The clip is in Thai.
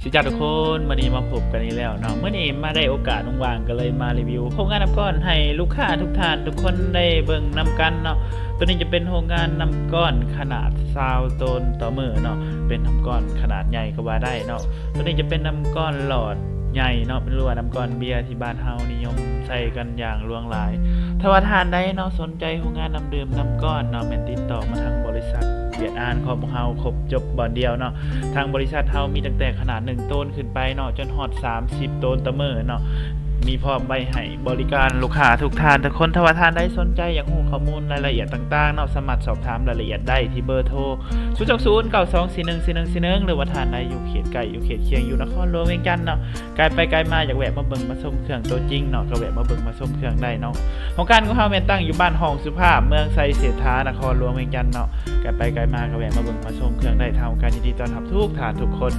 สิจ้าทุกคนวันนี้มาพบกันอีกแล้วเนาะเมื่อนี้มาได้โอกาสว่างๆก็เลยมารีวิวโรงงานน้ำก้อนให้ลูกค้าทุกท่านทุกคนได้เบิ่งนำกันเนาะตัวนี้จะเป็นโรงงานน้ำก้อนขนาด20 ต้นต่อมือเนาะเป็นน้ำก้อนขนาดใหญ่ก็ว่าได้เนาะตัวนี้จะเป็นน้ำก้อนหลอดใหญ่เนาะเป็นรัวน้ำก้อนเบียร์ที่บ้านเฮานิยมใส่กันอย่างล่วงหลายถ้าว่าทานได้เนาะสนใจโรงงานน้ำดื่มน้ำก้อนเนาะแม่นติดต่อมาทางบริษัทเวียดอ่านของเฮาครบจบบ่อนเดียวเนาะทางบริษัทเฮามีตั้งแต่ขนาด1ต้นขึ้นไปเนาะจนฮอด30ต้นต่อมื้อเนาะมีพร้อมใบให้บริการลูกค้าทุกท่านทุกคนถ้าว่าท่านได้สนใจอยากรู้ข้อมูลรายละเอียดต่างๆเนาะสามารถสอบถามรายละเอียดได้ที่เบอร์โทร020924141หรือว่าท่านใดอยู่เขตไกลอยู่เขตเคียงอยู่นครหลวงเวียงจันทน์เนาะไกลไปไกลมาอยากแวะมาเบิ่งมาชมเครื่องตัวจริงเนาะก็แวะมาเบิ่งมาชมเครื่องได้เนาะของการของเฮาแม่นตั้งอยู่บ้านห้องสุภาพเมืองไซเศรษฐานครหลวงเวียงจันทน์เนาะไกลไปไกลมาก็แวะมาเบิ่งมาชมเครื่องได้ทางการยินดีต้อนรับทุกท่านทุกคน